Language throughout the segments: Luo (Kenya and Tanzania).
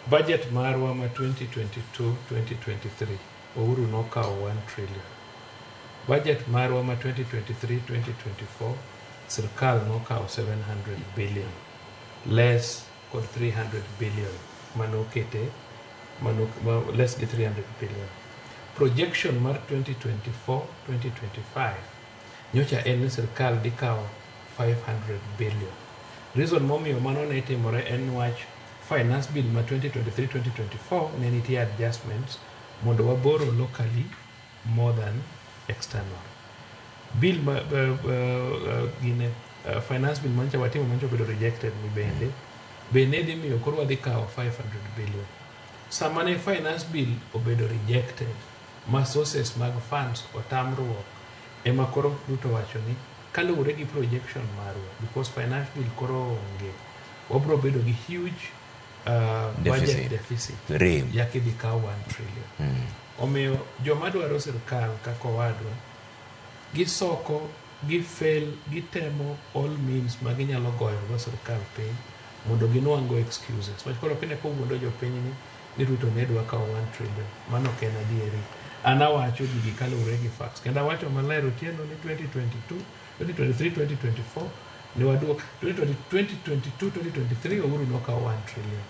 Budget marwa ma 2022-2023 Uhuru nokao 1 trillion. Budget marwa ma 2023-2024 sirkal nokao 700 billion. Less kod 300 billion. Less than 300 billion. Projection mar 2024-2025 nyocha en sirkal dikao 500 billion. Reason momiyo mano ne timore en wach finance bill ma 2023-2024 ne nitie adjustments mondo waboro locally more than external. Bill finance bill mancha watimo mancha bedo rejected ni bende dhi miyo koro wadhi kao 500 billion. Sama ne finance bill obedo rejected ma sources mag funds otamruok ema koro Ruto wacho ni kaluwore gi projection marwa because finance bill koro onge wabro bedo gi huge budget deficit yake dhi kao 1 trillion. Omiyo joma dwaro sirkal kako wadwa gisoko gifail gitemo all means ma ginyalo goyo go sirkal piny mondo ginwang'go excuses wach koro pine kowuondo jopiny ni Ruto ne dwa kao 1 trillion mano ok en adieri. An awacho gigi kaluwore gi facts kendo awacho maler otieno ni 2023-2024 ne waduok 2022-2023 Uhuru nokao 1 trillion.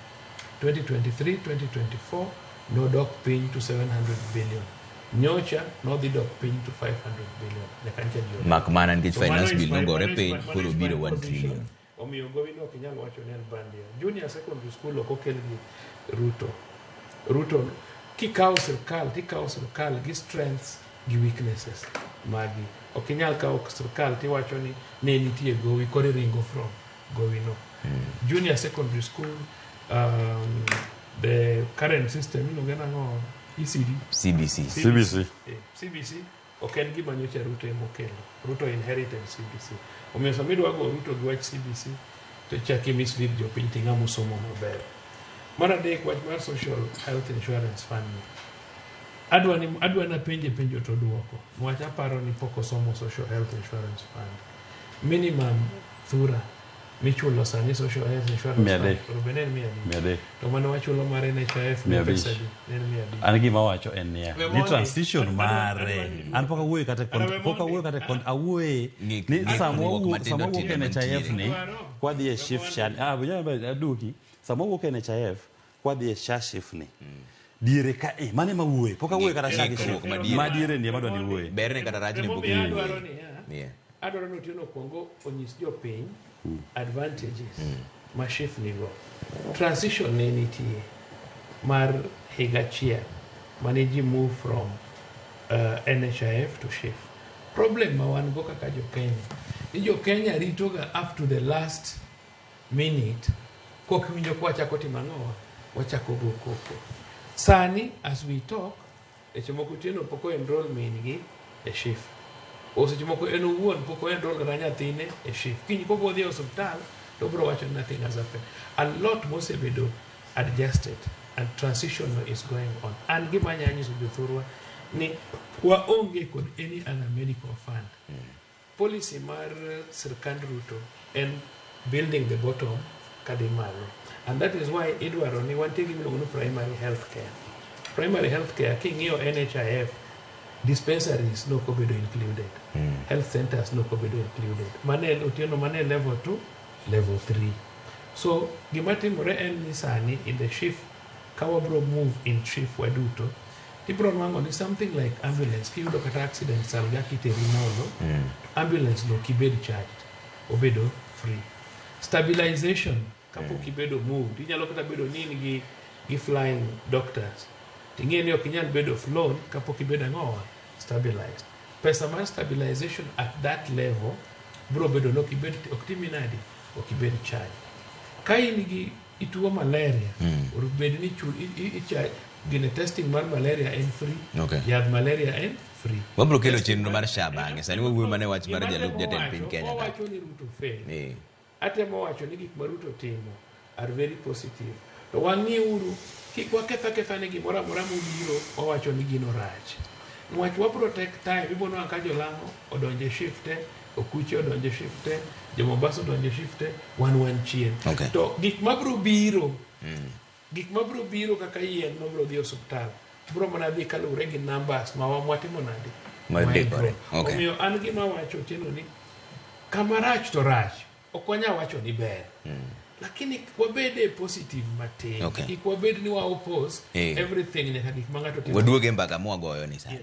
2023-2024 nodok piny to 700 billion. Nyocha nodhi dok piny to 500 billion. Makmana nikech finance bill nogore piny koro biro 1 trillion. Omiyo Owino ok inyal wacho ni en bandia. Junior secondary school ok okel gi Ruto kikao sirkal gi strengths gi weaknesses magi. Ok inyal kao sirkal tiwacho ni ne nitie gowi kori ringo from Owino. Junior secondary school the current system ng'o ECD CBC ok en gima nyocha Ruto emokelo. Ruto inherited CBC. Omiyo samidwa go Ruto gi wach CBC to chaki mislead jopiny ting'amo somo maber. Mar adek wach mar social health insurance fund adwa na penjo to duoko wach aparo ni pok osomo social health insurance fund minimum thura michulo sani social health insurance fund benen miadi to mano wachulo mare NHIF ne pesa di nen miadi. An gima wacho en ni transition mare an pok awuoye kata awuoye ni samo wuok NHIF ni kwadhi e shift shan aduki samo wuok NHIF kwadhi e sha shift ni diere ka mane mawuoye pok awuoye kata sha shift ma diere ni madwa ni wuoye berne kata rajni pok ni adoro no tino kongo onyis jopiny advantages ma shift nigo. Transition ne nitie mar higa achiel mane ji move from NHIF to shift. Problem ma wan go kaka jo Kenya ritoga up to the last minute kok winjo kwa chako timang'owa wachako go koko. Sani as we talk echomoko tieno poko enrollment gi e shift. Ose chimoko eno wuon poko enroll kata nyathine e shift. Kiny koko odhi hospital to bro wacho nothing has happened. A lot mosebedo adjusted and transition is going on. And gima nyanyiso jothurwa ni waonge kod any other medical fund. Policy mar sirkand Ruto and building the bottom kadimalo. And that is why idwaro ni wantie gimiluongo ni primary health care. Primary health care king'iyo NHIF dispensaries no kobedo included. Health centers no kobedo included. Mane otieno mane level 2, level 3. So gimatimore en ni sani in the shift kawa bro move in shift waduto ibro mango ni something like ambulance kiyudo kata accident salga kiterinono ambulance no kibed charged obedo free. Stabilization kapo kibedo moved inyalo kata bedo nini gi flying doctors tingeni ok inyal bedo flown kapo kibedo ngowa stabilized. Pesa mar stabilization at that level bro bedo no kibed oktiminadi okibed charged. Kaini gi ituo malaria urubed ni gine testing mar malaria en free. Yadh malaria en free. Wabro kelo chenro mar shabange sani wuoyo mane wach mar jalup jatend piny Kenya ka wacho ni Ruto fail. Atemo wacho ni gik ma Ruto timo are very positive. To wang'i uru kik waketha ni gimoro amora mobiro owacho ni gino rach. Nwach wa protect time ibono anka jolang'o odonje shifte okuche odonje shifte jo Mombasa odonje shifte wan chien. To gik mabro biro gik mabiro biro kaka yien mabiro dhi osuptal biro mana dhi kalure gi numbers ma watimo nadi madekore. Okay. Omiyo an gima wacho tieno ni kama rach to rach ok wanya wacho ni ber. Lakini wabede positive matin. Okay. Kik wabed ni wa oppose everything nyaka gik ma ng'ato timo. Waduoge mbaka mwagoyo ni sana.